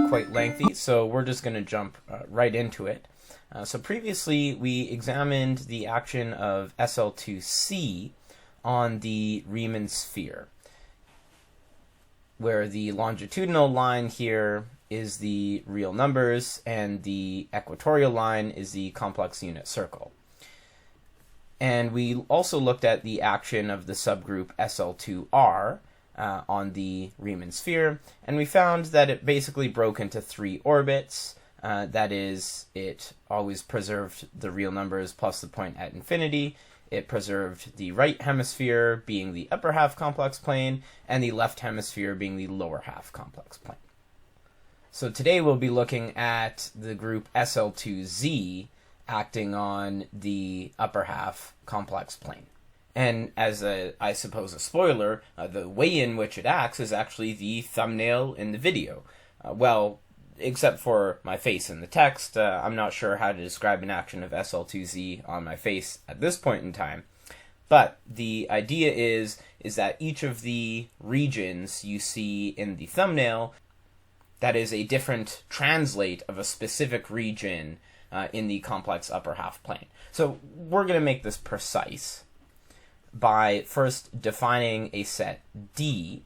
quite lengthy, so we're just going to jump right into it. So previously we examined the action of SL2C on the Riemann sphere, where the longitudinal line here is the real numbers and the equatorial line is the complex unit circle. And we also looked at the action of the subgroup SL2R on the Riemann sphere, and we found that it basically broke into three orbits. That is, it always preserved the real numbers plus the point at infinity. It preserved the right hemisphere being the upper half complex plane, and the left hemisphere being the lower half complex plane. So today we'll be looking at the group SL2Z acting on the upper half complex plane. And as I suppose a spoiler, the way in which it acts is actually the thumbnail in the video. Well, except for my face in the text, I'm not sure how to describe an action of SL2Z on my face at this point in time. But the idea is that each of the regions you see in the thumbnail, that is a different translate of a specific region in the complex upper half plane. So we're going to make this precise by first defining a set D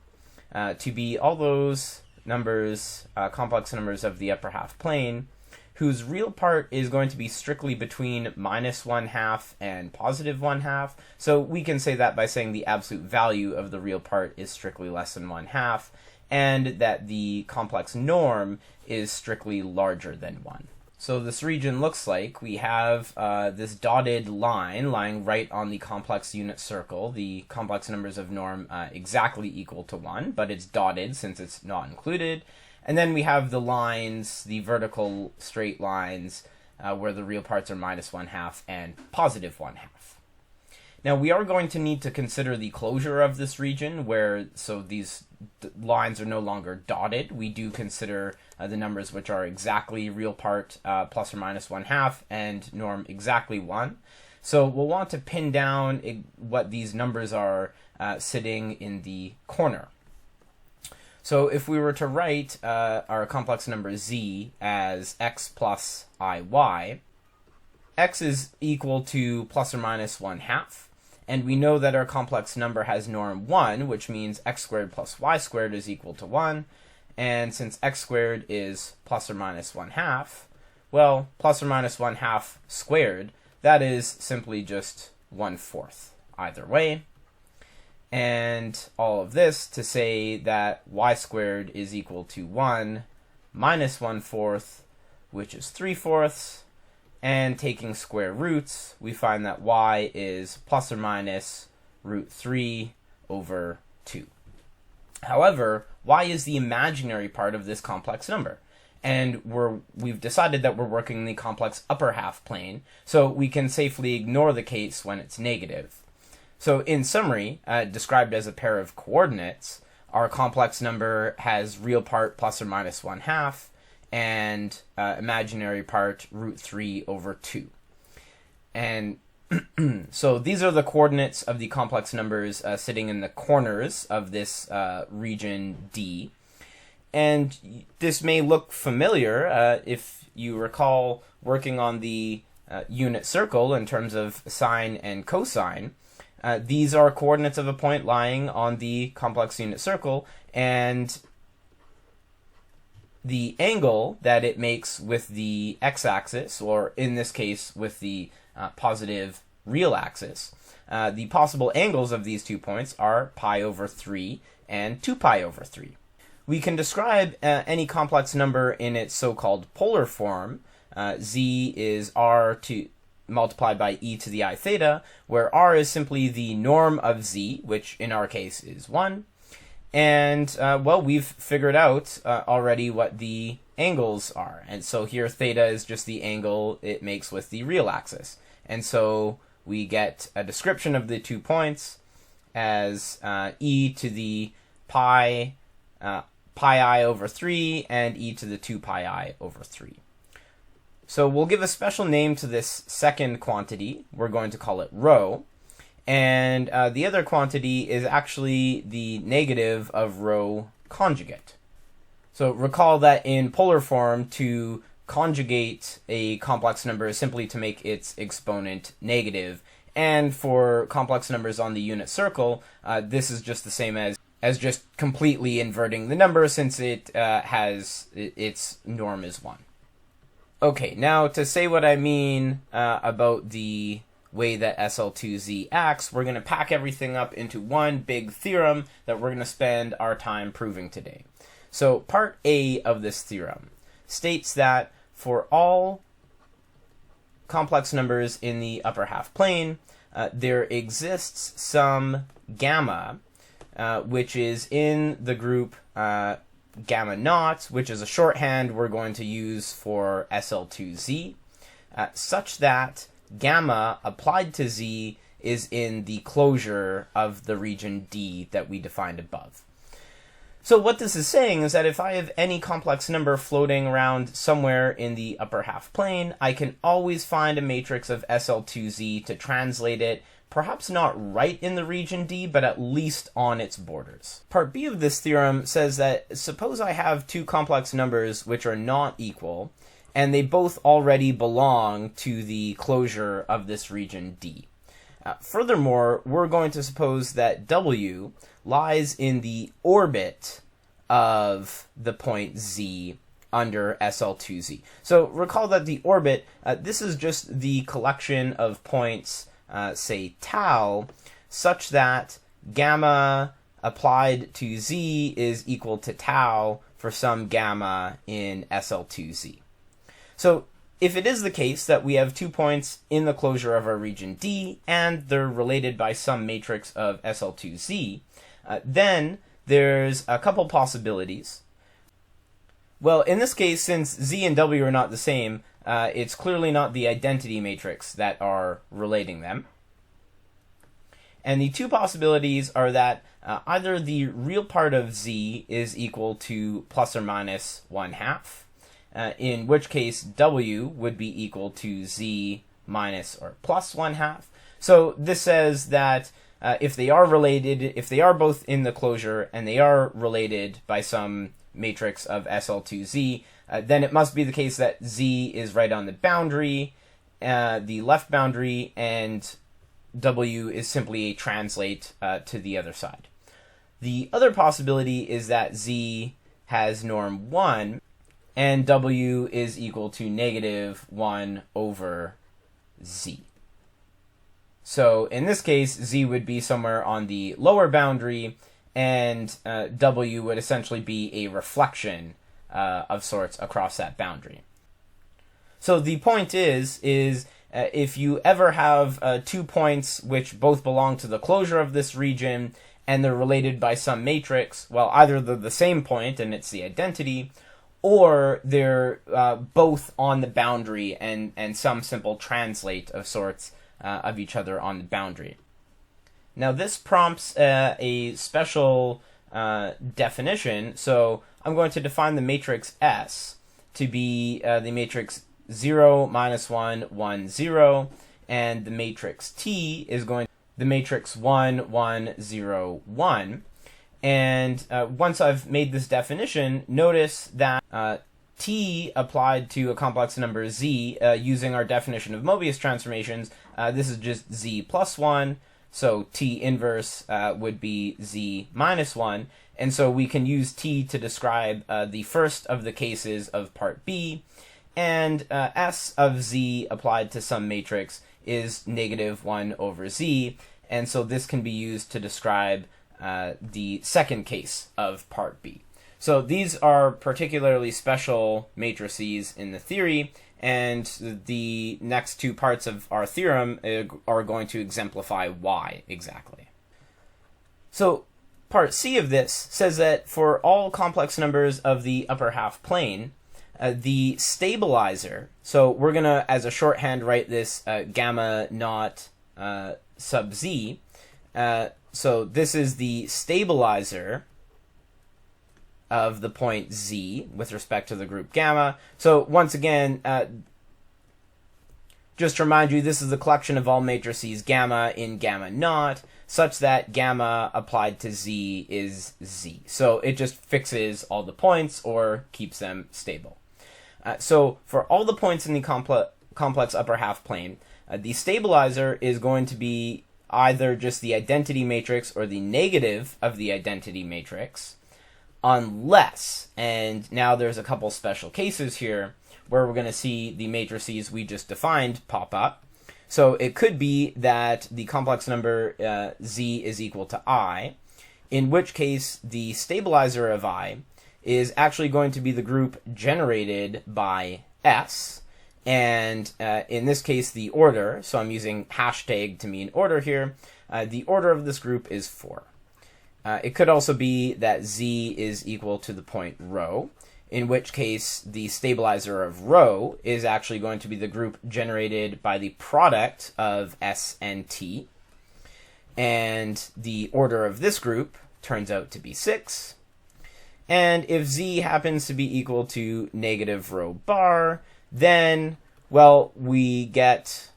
to be all those numbers, complex numbers of the upper half plane, whose real part is going to be strictly between -1/2 and +1/2. So we can say that by saying the absolute value of the real part is strictly less than 1/2, and that the complex norm is strictly larger than 1. So this region looks like we have this dotted line lying right on the complex unit circle, the complex numbers of norm exactly equal to 1, but it's dotted since it's not included. And then we have the lines, the vertical straight lines, where the real parts are -1/2 and +1/2. Now we are going to need to consider the closure of this region, so these lines are no longer dotted. We do consider the numbers which are exactly real part plus or minus 1/2 and norm exactly 1. So we'll want to pin down what these numbers are sitting in the corner. So if we were to write our complex number z as x plus iy, x is equal to plus or minus 1/2. And we know that our complex number has norm 1, which means x squared plus y squared is equal to 1. And since x squared is plus or minus 1/2, well, plus or minus 1/2 squared, that is simply just 1/4 either way. And all of this to say that y squared is equal to 1 minus 1/4, which is 3/4. And taking square roots, we find that y is plus or minus √3 over 2. However, y is the imaginary part of this complex number. And we've decided that we're working in the complex upper half plane, so we can safely ignore the case when it's negative. So in summary, described as a pair of coordinates, our complex number has real part plus or minus 1/2, and imaginary part √3 over 2. And so these are the coordinates of the complex numbers sitting in the corners of this region D. And this may look familiar if you recall working on the unit circle in terms of sine and cosine. These are coordinates of a point lying on the complex unit circle, and the angle that it makes with the x-axis, or in this case with the positive real axis, the possible angles of these 2 points are pi over 3 and 2 pi over 3. We can describe any complex number in its so-called polar form. Z is r multiplied by e to the I theta, where r is simply the norm of z, which in our case is 1. And, well, we've figured out already what the angles are. And so here theta is just the angle it makes with the real axis. And so we get a description of the 2 points as e to the pi I over 3 and e to the 2 pi I over 3. So we'll give a special name to this second quantity. We're going to call it rho. And the other quantity is actually the negative of rho conjugate. So recall that in polar form, to conjugate a complex number is simply to make its exponent negative. And for complex numbers on the unit circle, this is just the same as just completely inverting the number, since it has its norm is 1. Okay, now to say what I mean about the way that SL2Z acts, we're going to pack everything up into one big theorem that we're going to spend our time proving today. So part A of this theorem states that for all complex numbers in the upper half plane, there exists some gamma, which is in the group gamma naught, which is a shorthand we're going to use for SL2Z, such that gamma applied to Z is in the closure of the region D that we defined above. So what this is saying is that if I have any complex number floating around somewhere in the upper half plane, I can always find a matrix of SL2Z to translate it, perhaps not right in the region D, but at least on its borders. Part B of this theorem says that suppose I have two complex numbers which are not equal, and they both already belong to the closure of this region D. Furthermore, we're going to suppose that W lies in the orbit of the point Z under SL2Z. So recall that the orbit, this is just the collection of points, say tau, such that gamma applied to Z is equal to tau for some gamma in SL2Z. So if it is the case that we have 2 points in the closure of our region D, and they're related by some matrix of SL2Z, then there's a couple possibilities. Well, in this case, since Z and W are not the same, it's clearly not the identity matrix that are relating them. And the two possibilities are that either the real part of Z is equal to plus or minus 1/2, in which case W would be equal to Z minus or plus 1/2. So this says that if they are related, if they are both in the closure and they are related by some matrix of SL2Z, then it must be the case that Z is right on the boundary, the left boundary, and W is simply a translate to the other side. The other possibility is that Z has norm 1, and W is equal to negative 1 over Z. So in this case, Z would be somewhere on the lower boundary, and W would essentially be a reflection of sorts across that boundary. So the point is if you ever have 2 points which both belong to the closure of this region, and they're related by some matrix, well, either they're the same point and it's the identity, or they're both on the boundary and some simple translate of sorts of each other on the boundary. Now this prompts a special definition, so I'm going to define the matrix S to be the matrix 0, minus 1, 1, 0, and the matrix T is going to be the matrix 1, 1, 0, 1. And once I've made this definition, notice that T applied to a complex number Z using our definition of Mobius transformations, this is just Z plus 1, so T inverse would be Z minus 1, and so we can use T to describe the first of the cases of part B, and S of Z applied to some matrix is negative 1 over Z, and so this can be used to describe the second case of part B. So these are particularly special matrices in the theory, and the next two parts of our theorem are going to exemplify why exactly. So part C of this says that for all complex numbers of the upper half plane, the stabilizer, so we're going to, as a shorthand, write this gamma naught sub Z. So this is the stabilizer of the point Z with respect to the group gamma. So once again, just to remind you, this is the collection of all matrices gamma in gamma naught. such that gamma applied to z is z. So it just fixes all the points or keeps them stable. So for all the points in the complex upper half plane, the stabilizer is going to be either just the identity matrix or the negative of the identity matrix, unless, and now there's a couple special cases here where we're going to see the matrices we just defined pop up. So it could be that the complex number z is equal to I, in which case the stabilizer of I is actually going to be the group generated by S, and in this case the order, so I'm using hashtag to mean order here, the order of this group is 4. It could also be that z is equal to the point rho, in which case the stabilizer of rho is actually going to be the group generated by the product of S and T, and the order of this group turns out to be 6. And if z happens to be equal to negative rho bar, then, well, we get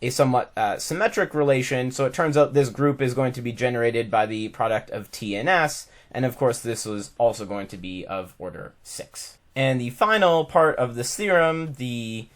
a somewhat symmetric relation. So it turns out this group is going to be generated by the product of T and S, and of course this was also going to be of order 6. And the final part of this theorem, the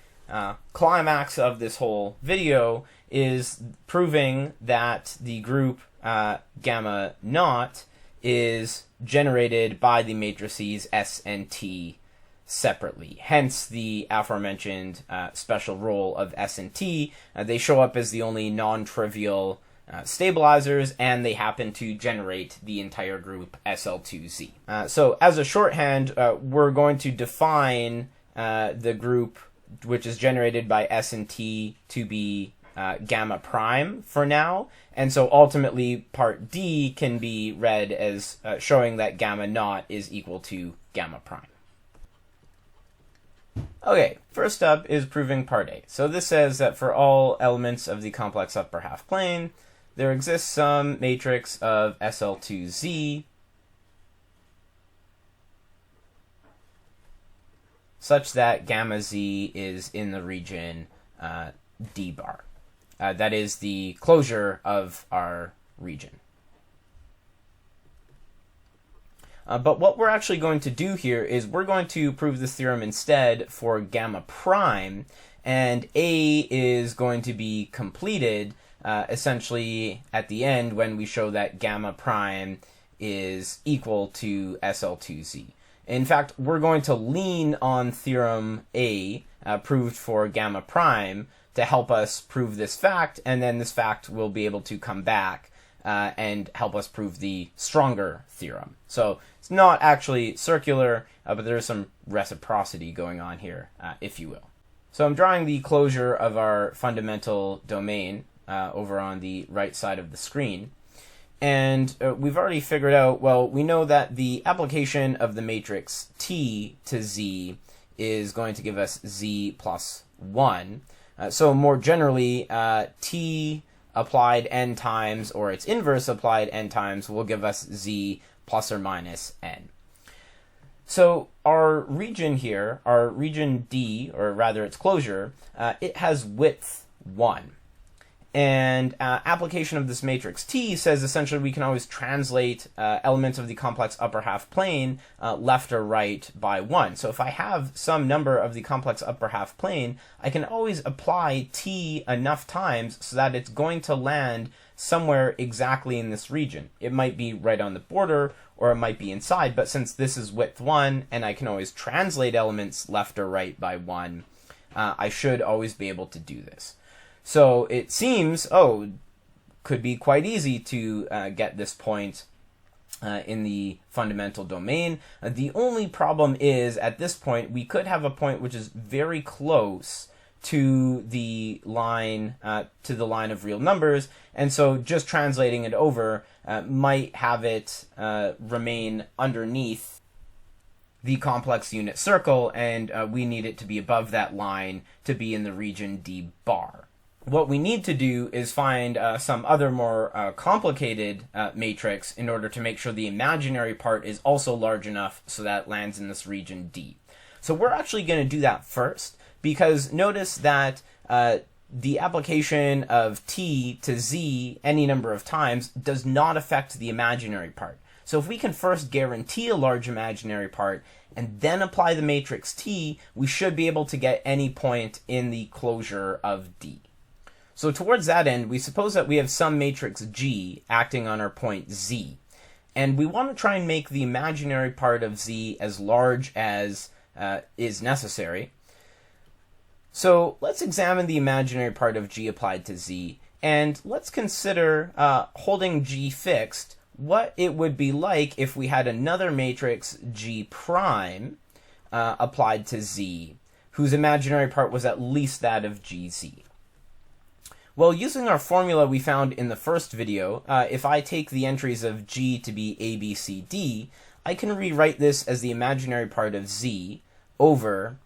climax of this whole video, is proving that the group gamma naught is generated by the matrices S and T separately. Hence the aforementioned special role of S and T. They show up as the only non-trivial stabilizers, and they happen to generate the entire group SL2Z. So as a shorthand, we're going to define the group which is generated by S and T to be gamma prime for now, and so ultimately part D can be read as showing that gamma naught is equal to gamma prime. Okay, first up is proving part A. So this says that for all elements of the complex upper half plane, there exists some matrix of SL2Z such that gamma z is in the region D bar. That is the closure of our region. But what we're actually going to do here is we're going to prove this theorem instead for gamma prime, and A is going to be completed essentially at the end when we show that gamma prime is equal to SL2Z. In fact, we're going to lean on theorem A, proved for gamma prime, to help us prove this fact, and then this fact will be able to come back and help us prove the stronger theorem. So it's not actually circular, but there's some reciprocity going on here, if you will. So I'm drawing the closure of our fundamental domain over on the right side of the screen. And we've already figured out, well, we know that the application of the matrix T to Z is going to give us Z plus 1. So more generally, T applied n times, or its inverse applied n times, will give us Z plus or minus n. So our region here, our region D, or rather its closure, it has width 1. And application of this matrix T says essentially we can always translate elements of the complex upper half plane left or right by 1. So if I have some number of the complex upper half plane, I can always apply T enough times so that it's going to land somewhere exactly in this region. It might be right on the border, or it might be inside, but since this is width 1 and I can always translate elements left or right by 1, I should always be able to do this. So it seems, could be quite easy to get this point in the fundamental domain. The only problem is, at this point, we could have a point which is very close to the line of real numbers, and so just translating it over might have it remain underneath the complex unit circle, and we need it to be above that line to be in the region D bar. What we need to do is find some other more complicated matrix in order to make sure the imaginary part is also large enough so that it lands in this region D. So we're actually going to do that first, because notice that the application of t to z any number of times does not affect the imaginary part. So if we can first guarantee a large imaginary part and then apply the matrix T, we should be able to get any point in the closure of D. So towards that end, we suppose that we have some matrix G acting on our point Z. And we want to try and make the imaginary part of Z as large as is necessary. So let's examine the imaginary part of G applied to Z, and let's consider holding G fixed, what it would be like if we had another matrix G prime applied to Z, whose imaginary part was at least that of GZ. Well, using our formula we found in the first video, if I take the entries of G to be A, B, C, D, I can rewrite this as the imaginary part of Z over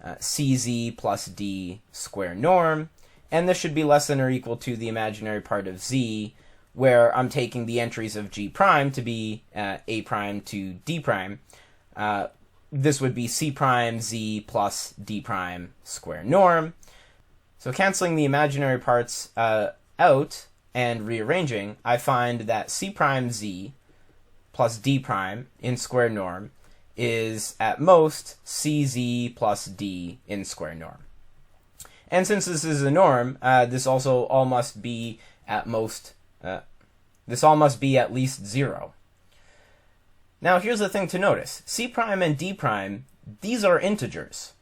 CZ plus D square norm, and this should be less than or equal to the imaginary part of Z, where I'm taking the entries of G prime to be A prime to D prime. This would be C prime Z plus D prime square norm. So canceling the imaginary parts out and rearranging, I find that C prime Z plus D prime in square norm is at most CZ plus D in square norm. And since this is a norm, this also all must be at most this all must be at least 0. Now here's the thing to notice. C prime and D prime, these are integers.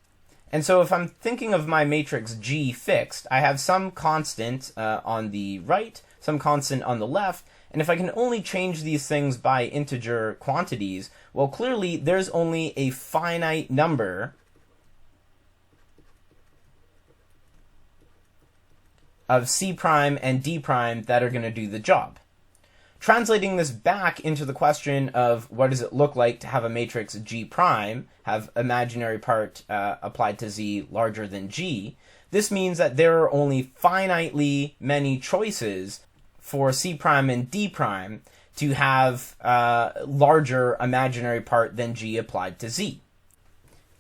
And so if I'm thinking of my matrix G fixed, I have some constant on the right, some constant on the left, and if I can only change these things by integer quantities, well, clearly there's only a finite number of C prime and D prime that are going to do the job. Translating this back into the question of what does it look like to have a matrix G prime, have imaginary part applied to Z larger than G, this means that there are only finitely many choices for C prime and D prime to have larger imaginary part than G applied to Z.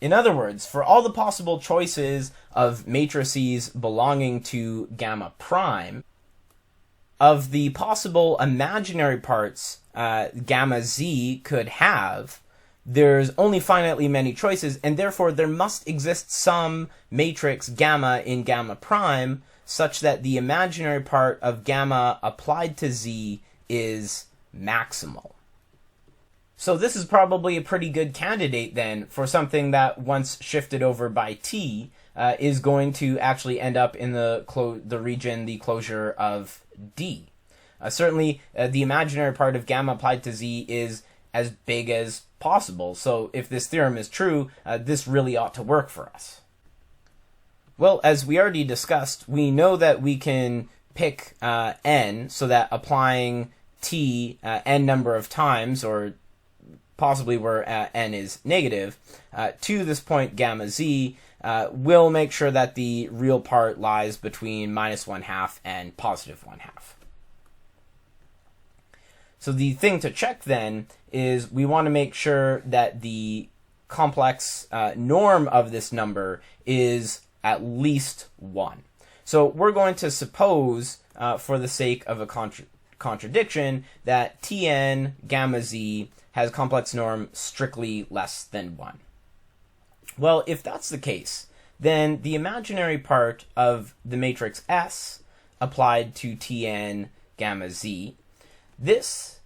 In other words, for all the possible choices of matrices belonging to gamma prime, of the possible imaginary parts gamma Z could have, there's only finitely many choices, and therefore there must exist some matrix gamma in gamma prime such that the imaginary part of gamma applied to Z is maximal. So this is probably a pretty good candidate then for something that once shifted over by T is going to actually end up in the region, the closure of D. Certainly, the imaginary part of gamma applied to Z is as big as possible. So if this theorem is true, this really ought to work for us. Well, as we already discussed, we know that we can pick n so that applying t n number of times, or possibly where n is negative, to this point gamma z, will make sure that the real part lies between -1/2 and +1/2. So the thing to check then is we want to make sure that the complex norm of this number is at least 1. So we're going to suppose, for the sake of a contradiction, that Tn gamma z has complex norm strictly less than 1. Well, if that's the case, then the imaginary part of the matrix S applied to Tn gamma z, this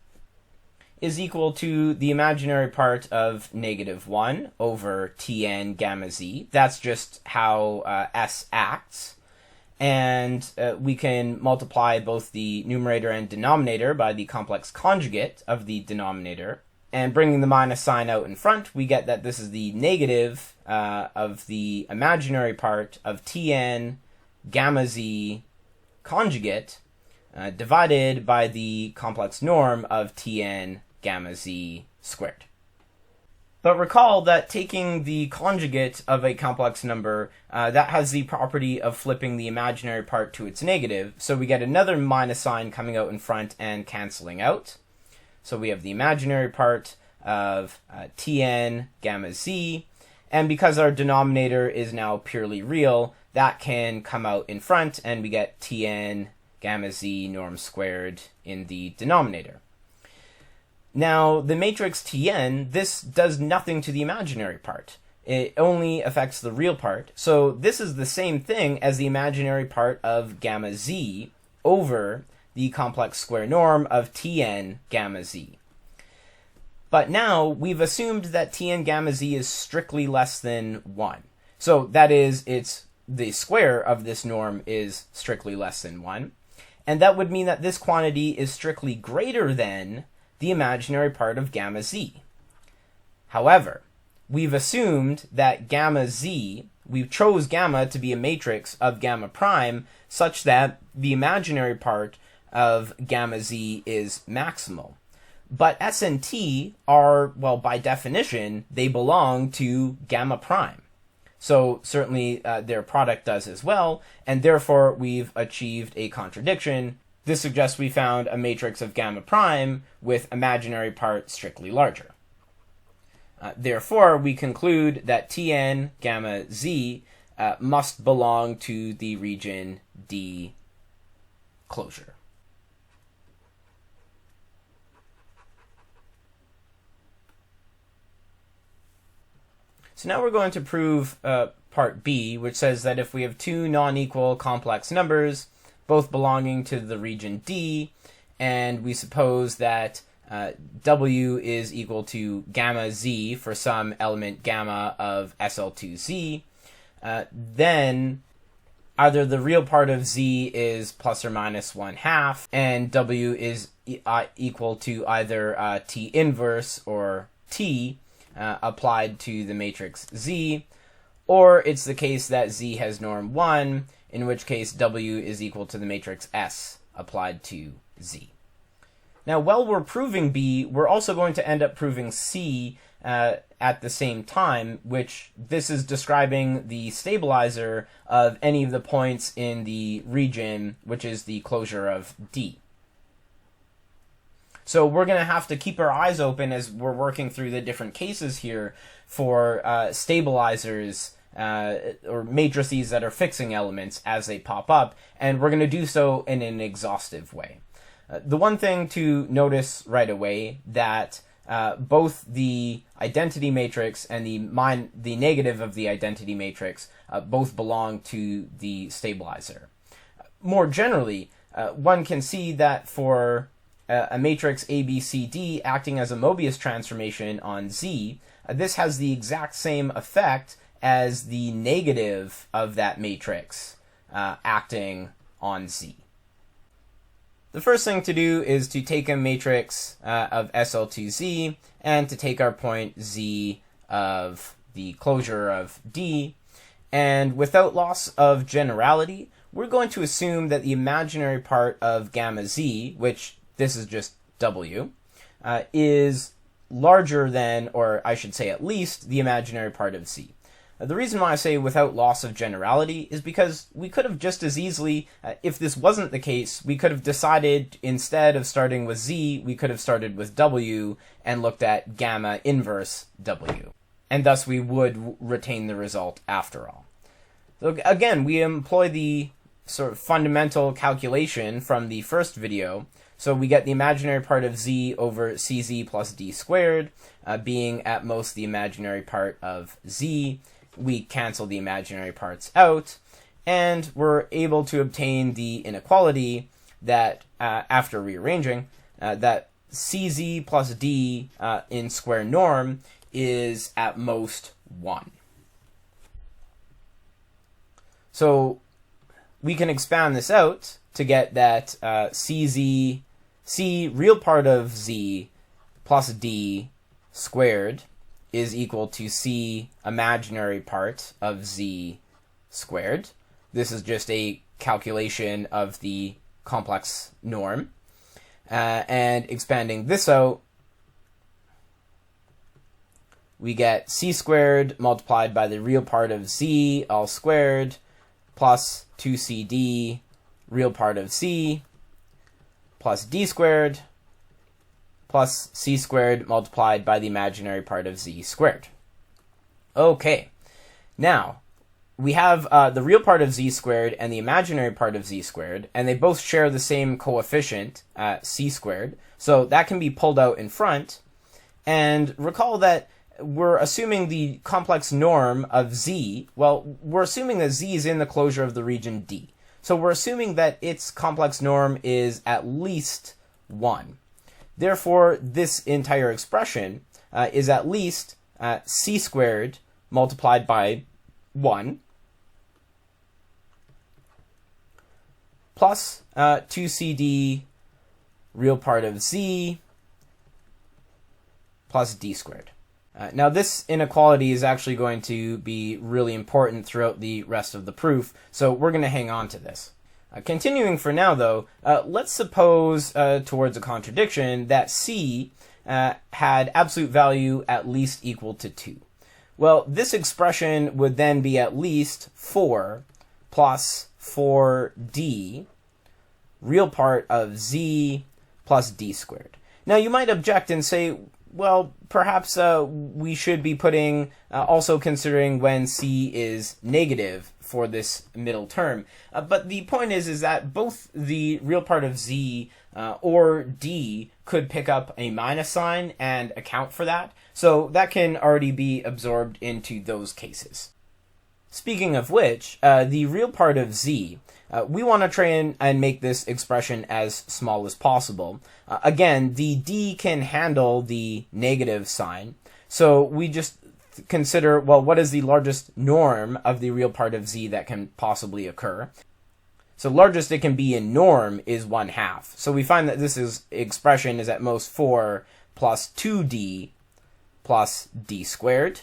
is equal to the imaginary part of -1 over Tn gamma z. That's just how S acts. And we can multiply both the numerator and denominator by the complex conjugate of the denominator. And bringing the minus sign out in front, we get that this is the negative of the imaginary part of Tn gamma z conjugate divided by the complex norm of Tn gamma z squared. But recall that taking the conjugate of a complex number, that has the property of flipping the imaginary part to its negative, so we get another minus sign coming out in front and canceling out. So we have the imaginary part of Tn gamma z, and because our denominator is now purely real, that can come out in front, and we get Tn gamma z norm squared in the denominator. Now, the matrix Tn, this does nothing to the imaginary part. It only affects the real part. So this is the same thing as the imaginary part of gamma z over the complex square norm of Tn gamma z. But now we've assumed that Tn gamma z is strictly less than 1. So that is, the square of this norm is strictly less than 1. And that would mean that this quantity is strictly greater than the imaginary part of gamma z. However, we've assumed that gamma z, we chose gamma to be a matrix of gamma prime such that the imaginary part of gamma z is maximal. But S and T are, well, by definition, they belong to gamma prime. So certainly their product does as well, and therefore we've achieved a contradiction. This suggests we found a matrix of gamma prime with imaginary part strictly larger. Therefore, we conclude that Tn gamma z must belong to the region D closure. So now we're going to prove part B, which says that if we have two non-equal complex numbers, both belonging to the region D, and we suppose that W is equal to gamma z for some element gamma of SL2z, then either the real part of z is plus or minus 1/2, and W is equal to either T inverse or T applied to the matrix Z, or it's the case that Z has norm 1, in which case W is equal to the matrix S applied to Z. Now, while we're proving B, we're also going to end up proving C at the same time, which this is describing the stabilizer of any of the points in the region, which is the closure of D. So we're going to have to keep our eyes open as we're working through the different cases here for stabilizers or matrices that are fixing elements as they pop up, and we're going to do so in an exhaustive way. The one thing to notice right away that both the identity matrix and the negative of the identity matrix both belong to the stabilizer. More generally, one can see that for a matrix ABCD acting as a Mobius transformation on Z, this has the exact same effect as the negative of that matrix acting on Z. The first thing to do is to take a matrix of SL2Z and to take our point Z of the closure of D, and without loss of generality, we're going to assume that the imaginary part of gamma Z, which this is just W, is larger than, or I should say at least, the imaginary part of Z. The reason why I say without loss of generality is because we could have just as easily, if this wasn't the case, we could have decided instead of starting with Z, we could have started with W and looked at gamma inverse W. And thus we would retain the result after all. So again, we employ the sort of fundamental calculation from the first video. So we get the imaginary part of Z over CZ plus D squared, being at most the imaginary part of Z. We cancel the imaginary parts out, and we're able to obtain the inequality that, after rearranging, that CZ plus D in square norm is at most 1. So we can expand this out to get that CZ, C real part of Z plus D squared is equal to C imaginary part of Z squared. This is just a calculation of the complex norm. And expanding this out, we get C squared multiplied by the real part of Z all squared plus 2CD real part of C plus D squared plus C squared multiplied by the imaginary part of Z squared. Okay, now, we have the real part of z squared and the imaginary part of z squared, and they both share the same coefficient, c squared, so that can be pulled out in front. And recall that we're assuming the complex norm of z, well, we're assuming that z is in the closure of the region D. So we're assuming that its complex norm is at least 1. Therefore, this entire expression is at least c squared multiplied by 1 plus 2cd real part of z plus d squared. Now this inequality is actually going to be really important throughout the rest of the proof, so we're going to hang on to this. Continuing for now though, let's suppose towards a contradiction that c had absolute value at least equal to 2. Well, this expression would then be at least 4 plus 4d real part of z plus d squared. Now you might object and say, well, perhaps we should be putting, also considering when c is negative for this middle term. But the point is that both the real part of z or d could pick up a minus sign and account for that. So that can already be absorbed into those cases. Speaking of which, the real part of z, we want to try and make this expression as small as possible. Again, the d can handle the negative sign, so we just consider, well, what is the largest norm of the real part of z that can possibly occur? So largest it can be in norm is 1/2. So we find that this expression is at most 4 plus 2d plus d squared.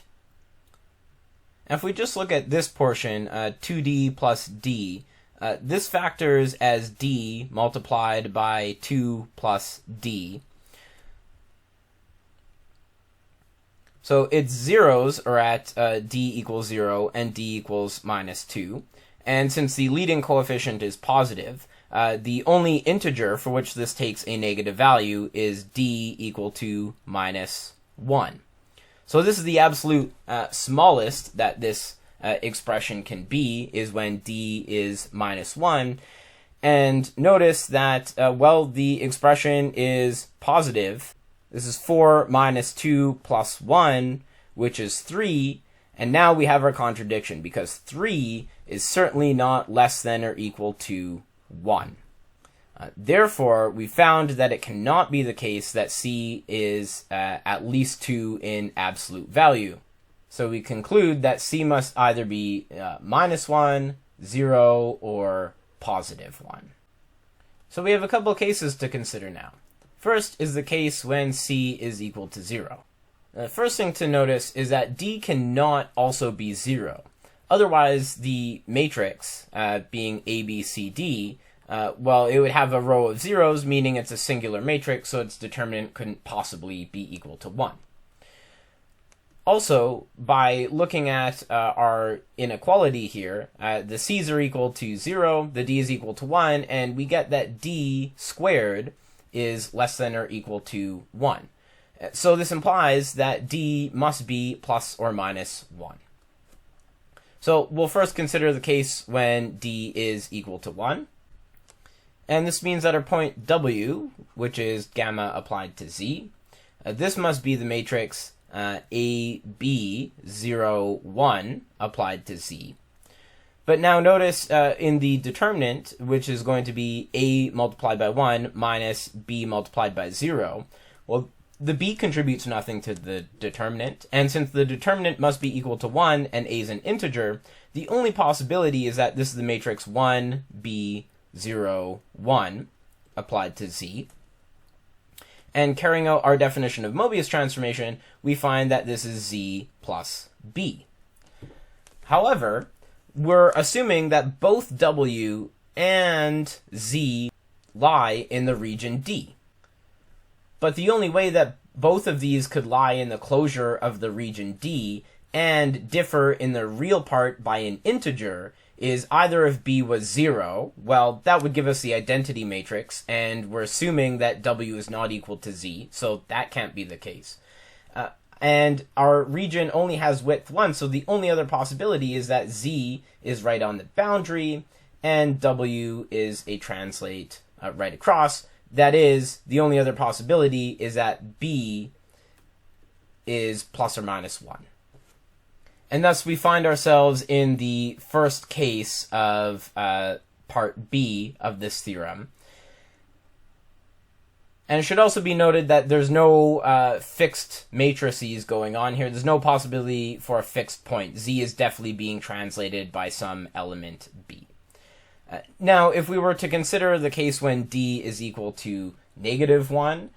And if we just look at this portion, 2d plus d, this factors as d multiplied by 2 plus d. So its zeros are at d equals 0 and d equals minus 2. And since the leading coefficient is positive, the only integer for which this takes a negative value is d equal to minus 1. So this is the absolute smallest that this expression can be, is when d is minus 1. And notice that, well, the expression is positive. This is 4 minus 2 plus 1, which is 3. And now we have our contradiction, because 3 is certainly not less than or equal to 1. Therefore, we found that it cannot be the case that c is at least 2 in absolute value. So we conclude that c must either be minus 1, 0, or positive 1. So we have a couple cases to consider now. First is the case when c is equal to 0. The first thing to notice is that d cannot also be 0. Otherwise, the matrix, being A, B, C, D, well, it would have a row of zeros, meaning it's a singular matrix, so its determinant couldn't possibly be equal to 1. Also, by looking at our inequality here, the c's are equal to 0, the d is equal to 1, and we get that d squared is less than or equal to 1. So this implies that d must be plus or minus 1. So we'll first consider the case when d is equal to 1. And this means that our point w, which is gamma applied to z, this must be the matrix A, B, 0, 1 applied to z. But now notice in the determinant, which is going to be a multiplied by 1 minus b multiplied by 0, well, the b contributes nothing to the determinant, and since the determinant must be equal to 1 and a is an integer, the only possibility is that this is the matrix 1, b, 0, 1 applied to z. And carrying out our definition of Mobius transformation, we find that this is z plus b. However, we're assuming that both w and z lie in the region D. But the only way that both of these could lie in the closure of the region D and differ in the real part by an integer is either if b was 0, well, that would give us the identity matrix, and we're assuming that w is not equal to z, so that can't be the case. And our region only has width 1, so the only other possibility is that z is right on the boundary, and w is a translate right across. That is, the only other possibility is that b is plus or minus 1. And thus we find ourselves in the first case of part B of this theorem. And it should also be noted that there's no fixed matrices going on here. There's no possibility for a fixed point. Z is definitely being translated by some element B. Now, if we were to consider the case when D is equal to -1,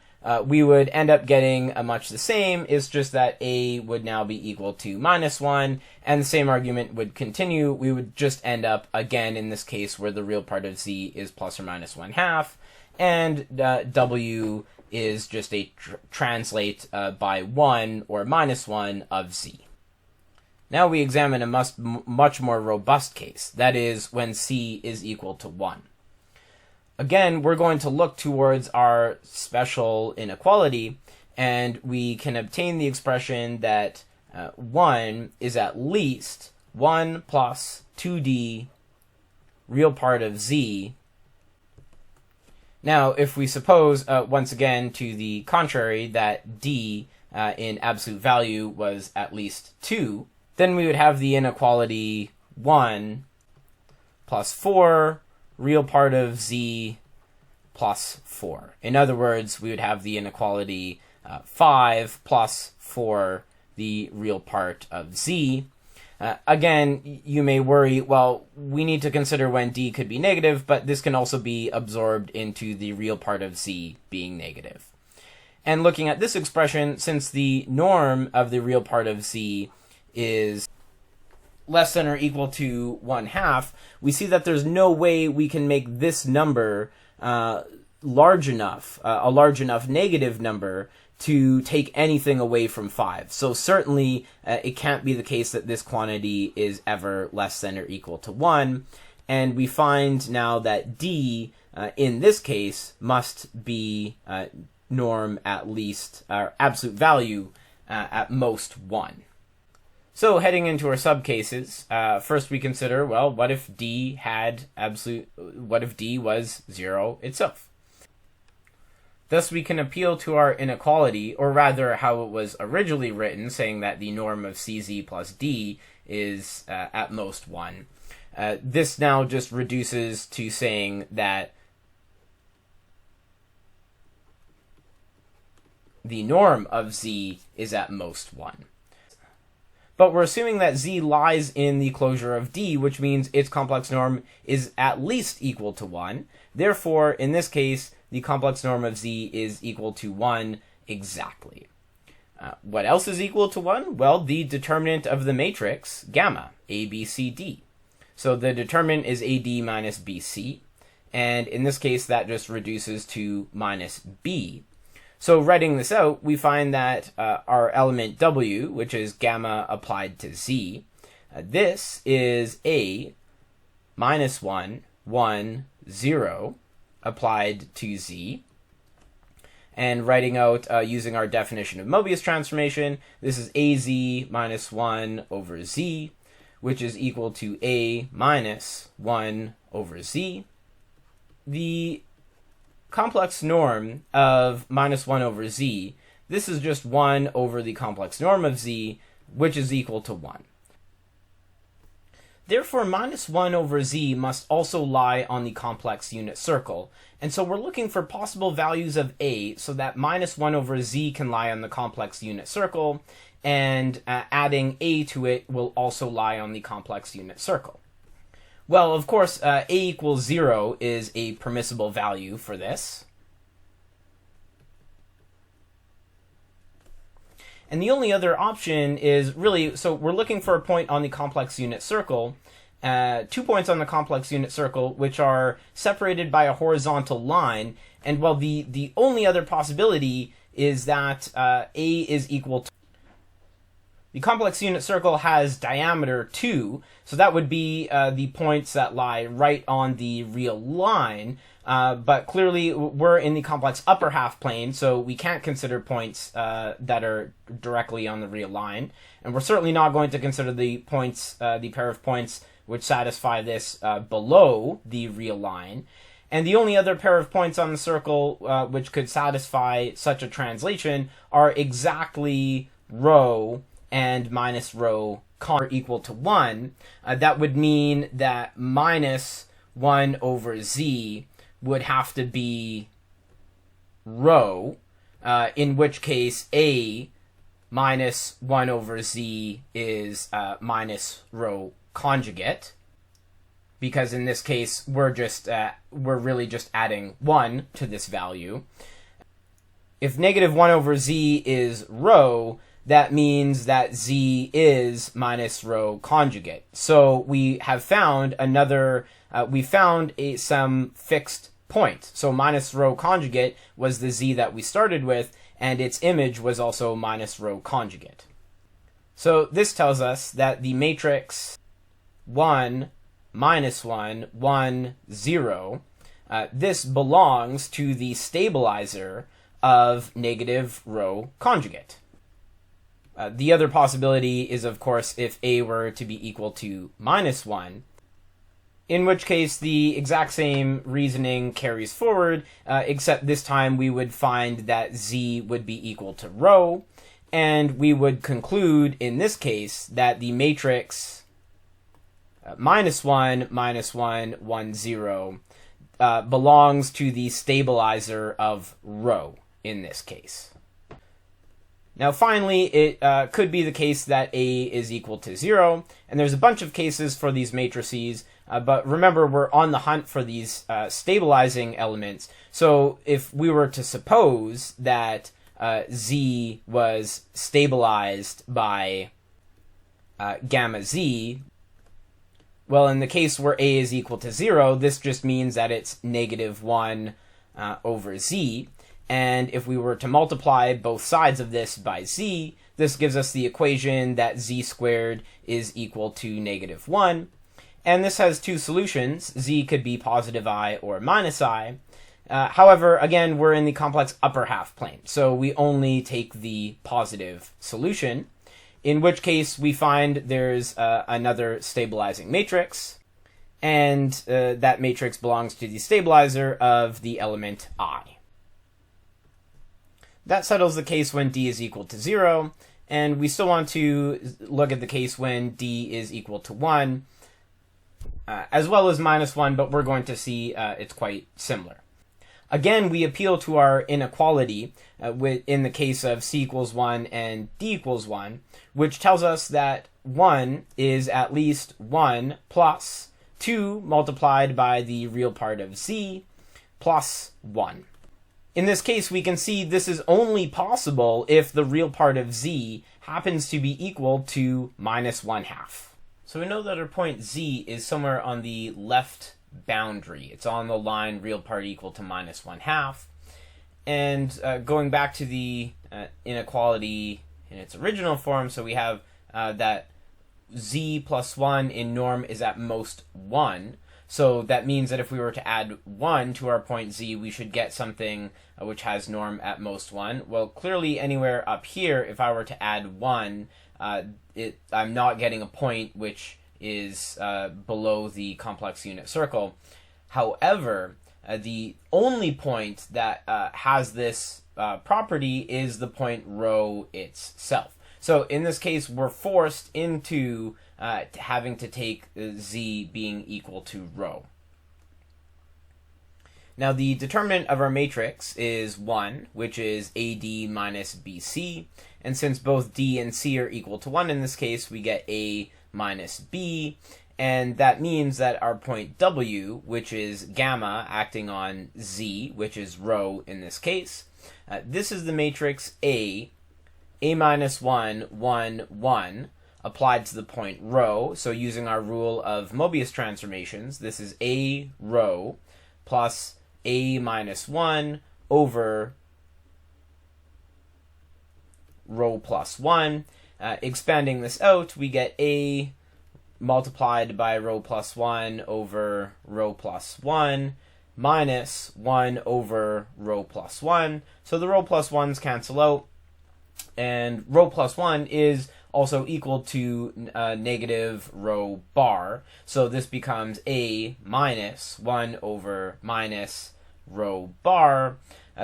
we would end up getting much the same. It's just that A would now be equal to -1, and the same argument would continue. We would just end up, again, in this case, where the real part of Z is plus or minus 1/2, and W is just a translate by 1 or -1 of Z. Now we examine a much more robust case, that is, when C is equal to 1. Again, we're going to look towards our special inequality, and we can obtain the expression that 1 is at least 1 plus 2d real part of z. Now, if we suppose, once again, to the contrary, that d in absolute value was at least 2, then we would have the inequality 1 plus 4 real part of z plus 4. In other words, we would have the inequality 5 plus 4, the real part of z. Again, you may worry, well, we need to consider when d could be negative, but this can also be absorbed into the real part of z being negative. And looking at this expression, since the norm of the real part of z is less than or equal to 1/2, we see that there's no way we can make this number large enough, a large enough negative number to take anything away from 5. So certainly it can't be the case that this quantity is ever less than or equal to 1. And we find now that d, in this case, must be norm at least, or absolute value at most 1. So heading into our subcases, first we consider, well, what if d was 0 itself? Thus we can appeal to our inequality, or rather how it was originally written, saying that the norm of cz plus d is at most 1. This now just reduces to saying that the norm of z is at most 1. But we're assuming that z lies in the closure of d, which means its complex norm is at least equal to 1. Therefore, in this case, the complex norm of z is equal to 1 exactly. What else is equal to 1? Well, the determinant of the matrix, gamma, A, B, C, D. So the determinant is AD minus BC, and in this case, that just reduces to minus B. So writing this out, we find that our element W, which is gamma applied to Z, this is A minus 1, 1, 0 applied to Z. And writing out using our definition of Mobius transformation, this is AZ minus 1 over Z, which is equal to A minus 1 over Z. The complex norm of minus 1 over Z, this is just 1 over the complex norm of Z, which is equal to 1. Therefore, minus 1 over Z must also lie on the complex unit circle. And so we're looking for possible values of A so that minus 1 over Z can lie on the complex unit circle, and adding A to it will also lie on the complex unit circle. Well, of course, A equals 0 is a permissible value for this. And the only other option is really, so we're looking for a point on the complex unit circle, 2 points on the complex unit circle, which are separated by a horizontal line. And well, the only other possibility is that A is equal to The complex unit circle has diameter 2, so that would be the points that lie right on the real line, but clearly we're in the complex upper half plane, so we can't consider points that are directly on the real line, and we're certainly not going to consider the points, the pair of points which satisfy this below the real line. And the only other pair of points on the circle which could satisfy such a translation are exactly rho and minus rho are equal to 1. That would mean that minus 1 over z would have to be rho, in which case a minus 1 over z is minus rho conjugate, because in this case we're really just adding 1 to this value. If negative 1 over z is rho, that means that z is minus rho conjugate. So we have found some fixed point. So minus rho conjugate was the z that we started with, and its image was also minus rho conjugate. So this tells us that the matrix 1, minus 1, 1, 0, this belongs to the stabilizer of negative rho conjugate. The other possibility is, of course, if a were to be equal to minus 1, in which case the exact same reasoning carries forward, except this time we would find that z would be equal to rho, and we would conclude in this case that the matrix minus 1, minus 1, 1, 0 belongs to the stabilizer of rho in this case. Now finally, it could be the case that a is equal to 0, and there's a bunch of cases for these matrices, but remember we're on the hunt for these stabilizing elements, so if we were to suppose that z was stabilized by gamma z, well, in the case where a is equal to 0, this just means that it's negative 1 over z. And if we were to multiply both sides of this by z, this gives us the equation that z squared is equal to negative 1. And this has two solutions. Z could be positive I or minus I. However, again, we're in the complex upper half plane, so we only take the positive solution, in which case we find there's another stabilizing matrix, and that matrix belongs to the stabilizer of the element I. That settles the case when d is equal to 0, and we still want to look at the case when d is equal to 1, as well as minus 1, but we're going to see it's quite similar. Again, we appeal to our inequality in the case of c equals 1 and d equals 1, which tells us that 1 is at least 1 plus 2 multiplied by the real part of z plus 1. In this case, we can see this is only possible if the real part of z happens to be equal to minus 1/2. So we know that our point z is somewhere on the left boundary. It's on the line real part equal to minus 1/2. And going back to the inequality in its original form, so we have that z plus 1 in norm is at most 1. So that means that if we were to add 1 to our point z, we should get something which has norm at most 1. Well, clearly anywhere up here, if I were to add 1, I'm not getting a point which is below the complex unit circle. However, the only point that has this property is the point rho itself. So in this case, we're forced into having to take z being equal to rho. Now the determinant of our matrix is 1, which is AD minus BC, and since both D and C are equal to 1 in this case, we get A minus B, and that means that our point W, which is gamma acting on Z, which is rho in this case, this is the matrix A minus 1, 1, 1, applied to the point rho. So using our rule of Mobius transformations, this is A rho plus A minus 1 over rho plus 1. expanding this out, we get A multiplied by rho plus 1 over rho plus 1 minus 1 over rho plus 1. So the rho plus 1's cancel out, and rho plus 1 is also equal to negative rho bar. So this becomes A minus 1 over minus rho bar.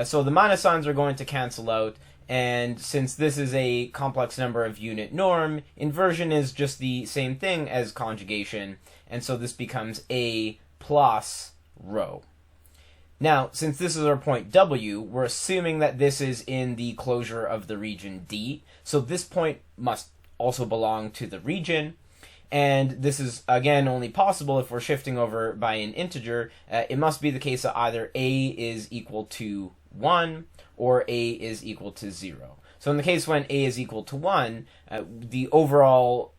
So the minus signs are going to cancel out, and since this is a complex number of unit norm, inversion is just the same thing as conjugation, and so this becomes A plus rho. Now, since this is our point W, we're assuming that this is in the closure of the region D, so this point must also belong to the region, and this is, again, only possible if we're shifting over by an integer. It must be the case that either A is equal to 1 or A is equal to 0. So in the case when A is equal to 1, the overall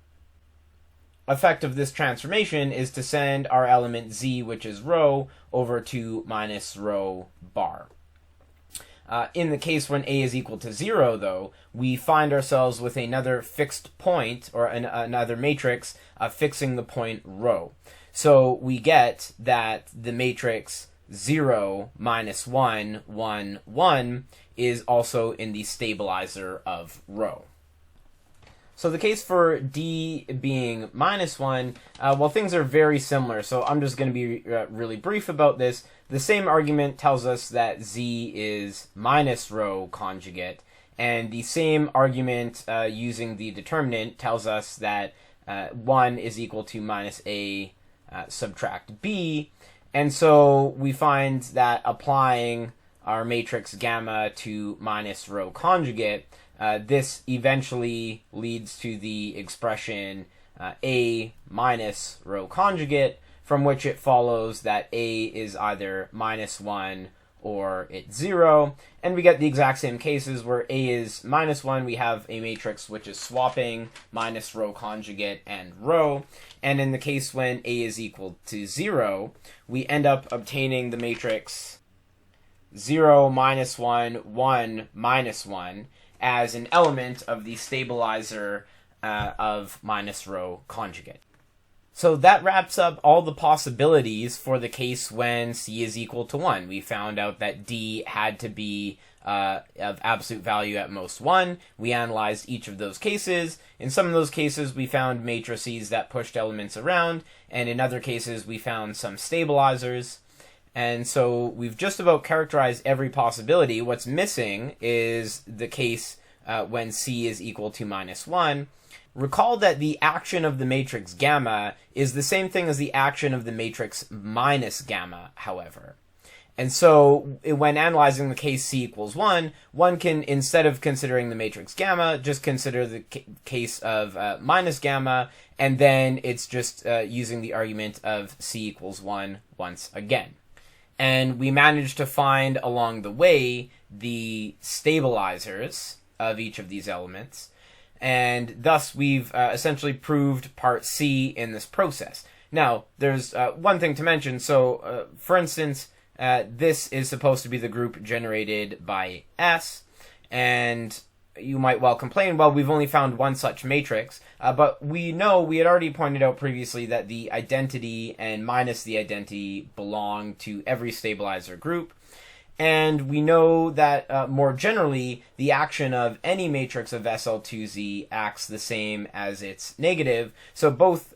effect of this transformation is to send our element Z, which is rho, over to minus rho bar. In the case when A is equal to 0, though, we find ourselves with another fixed point, or another matrix, fixing the point rho. So we get that the matrix 0, minus 1, 1, 1 is also in the stabilizer of rho. So the case for D being minus 1, well, things are very similar, so I'm just going to be really brief about this. The same argument tells us that Z is minus rho conjugate, and the same argument using the determinant tells us that 1 is equal to minus A subtract B, and so we find that applying our matrix gamma to minus rho conjugate, this eventually leads to the expression A minus rho conjugate, from which it follows that A is either minus 1 or it's 0, and we get the exact same cases where A is minus 1, we have a matrix which is swapping minus rho conjugate and rho, and in the case when A is equal to 0, we end up obtaining the matrix 0, minus 1, 1, minus 1, as an element of the stabilizer of minus rho conjugate. So that wraps up all the possibilities for the case when C is equal to 1. We found out that D had to be of absolute value at most 1. We analyzed each of those cases. In some of those cases, we found matrices that pushed elements around, and in other cases, we found some stabilizers. And so we've just about characterized every possibility. What's missing is the case when C is equal to minus 1. Recall that the action of the matrix gamma is the same thing as the action of the matrix minus gamma, however. And so when analyzing the case C equals 1, one can, instead of considering the matrix gamma, just consider the case of minus gamma, and then it's just using the argument of C equals 1 once again. And we managed to find along the way the stabilizers of each of these elements, and thus we've essentially proved part C in this process. Now, there's one thing to mention. So, for instance, this is supposed to be the group generated by S, and you might well complain, well, we've only found one such matrix, but we know, we had already pointed out previously that the identity and minus the identity belong to every stabilizer group. And we know that, more generally, the action of any matrix of SL2Z acts the same as its negative. So both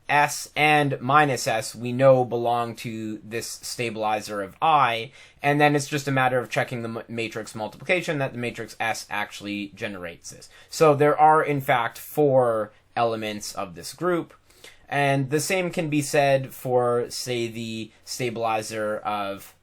S and minus S we know belong to this stabilizer of I, and then it's just a matter of checking the matrix multiplication that the matrix S actually generates this. So there are, in fact, 4 elements of this group. And the same can be said for, say, the stabilizer of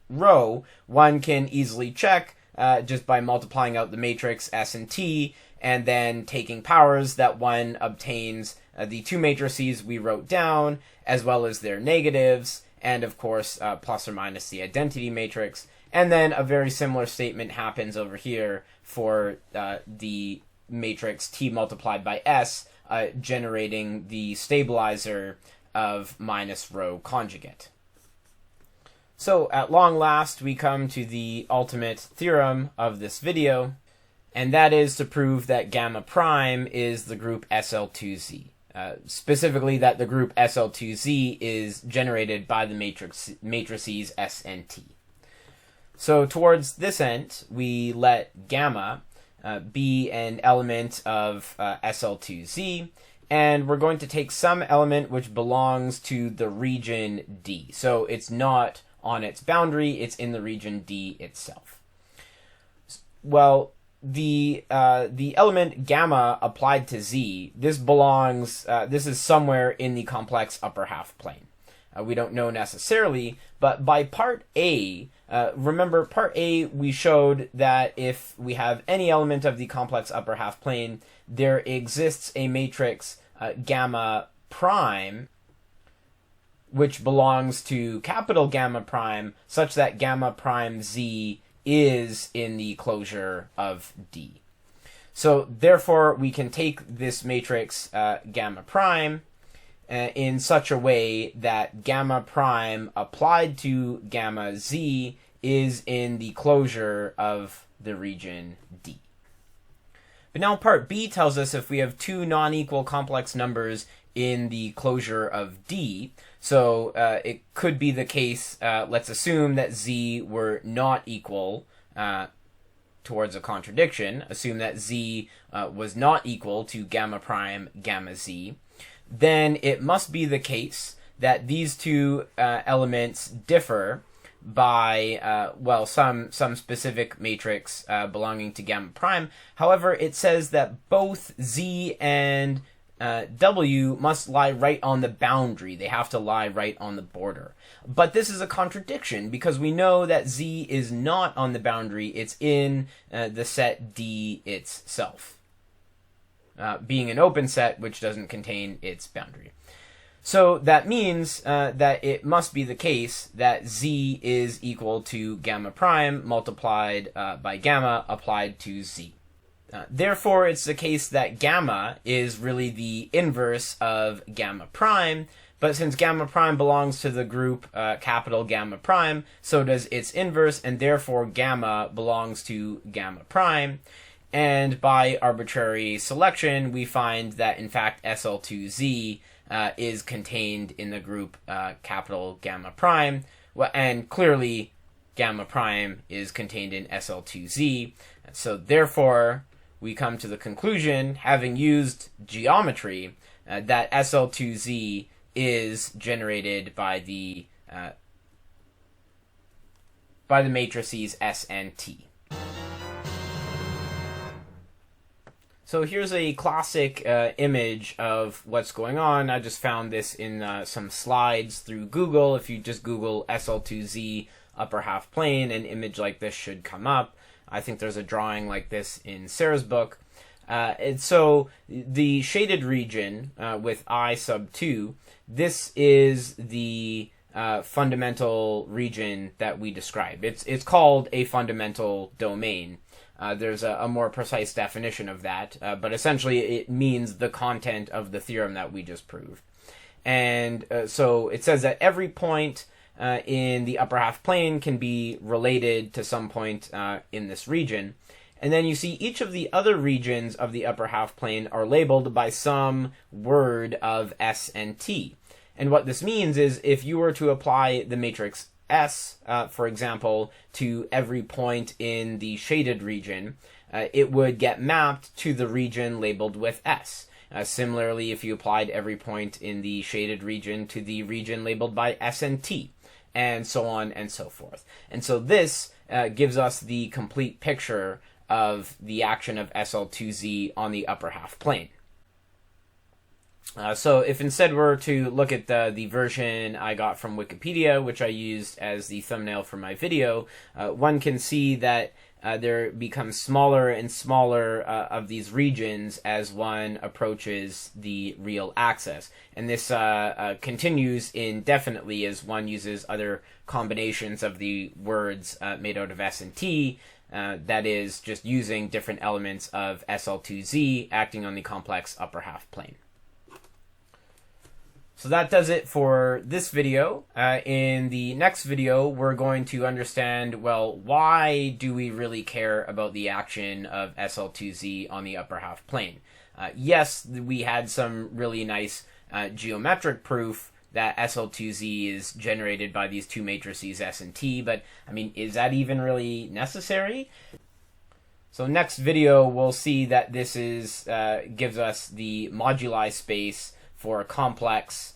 rho. One can easily check just by multiplying out the matrix S and T, and then taking powers that one obtains the 2 matrices we wrote down, as well as their negatives, and of course plus or minus the identity matrix. And then a very similar statement happens over here for the matrix T multiplied by S, generating the stabilizer of minus rho conjugate. So at long last, we come to the ultimate theorem of this video, and that is to prove that gamma prime is the group SL2Z. Specifically, that the group SL2Z is generated by the matrices S and T. So towards this end, we let gamma be an element of SL2Z, and we're going to take some element which belongs to the region D. So it's not on its boundary, it's in the region D itself. Well, the element gamma applied to Z, this belongs, this is somewhere in the complex upper half plane. We don't know necessarily, but by part A, remember part A, we showed that if we have any element of the complex upper half plane, there exists a matrix gamma prime, which belongs to capital gamma prime, such that gamma prime Z is in the closure of D. So therefore, we can take this matrix gamma prime in such a way that gamma prime applied to gamma Z is in the closure of the region D. But now part B tells us if we have two non-equal complex numbers in the closure of D, so it could be the case, let's assume that Z were not equal towards a contradiction, assume that Z was not equal to gamma prime gamma Z, then it must be the case that these two elements differ by, well, some specific matrix belonging to gamma prime. However, it says that both Z and W must lie right on the boundary. They have to lie right on the border. But this is a contradiction because we know that Z is not on the boundary. It's in the set D itself, being an open set which doesn't contain its boundary. So that means that it must be the case that Z is equal to gamma prime multiplied by gamma applied to Z. Therefore, it's the case that gamma is really the inverse of gamma prime, but since gamma prime belongs to the group capital gamma prime, so does its inverse, and therefore gamma belongs to gamma prime. And by arbitrary selection, we find that in fact SL2Z is contained in the group capital gamma prime, and clearly gamma prime is contained in SL2Z. So therefore, we come to the conclusion, having used geometry, that SL2Z is generated by the matrices S and T. So here's a classic image of what's going on. I just found this in some slides through Google. If you just Google SL2Z upper half plane, an image like this should come up. I think there's a drawing like this in Sarah's book. And so the shaded region with I sub 2, this is the fundamental region that we describe. It's called a fundamental domain. There's a more precise definition of that, but essentially it means the content of the theorem that we just proved. And so it says that every point in the upper half plane can be related to some point in this region. And then you see each of the other regions of the upper half plane are labeled by some word of S and T. And what this means is if you were to apply the matrix S, for example, to every point in the shaded region, it would get mapped to the region labeled with S. Similarly, if you applied every point in the shaded region to the region labeled by S and T, and so on and so forth. And so this gives us the complete picture of the action of SL2Z on the upper half plane. So if instead we're to look at the version I got from Wikipedia, which I used as the thumbnail for my video, one can see that there becomes smaller and smaller of these regions as one approaches the real axis. And this continues indefinitely as one uses other combinations of the words made out of S and T, that is, just using different elements of SL2Z acting on the complex upper half plane. So that does it for this video. In the next video, we're going to understand, well, why do we really care about the action of SL2Z on the upper half plane? Yes, we had some really nice geometric proof that SL2Z is generated by these two matrices S and T, but I mean, is that even really necessary? So next video, we'll see that this is gives us the moduli space for complex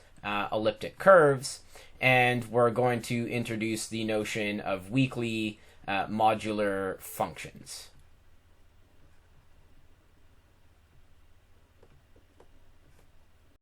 elliptic curves, and we're going to introduce the notion of weakly modular functions.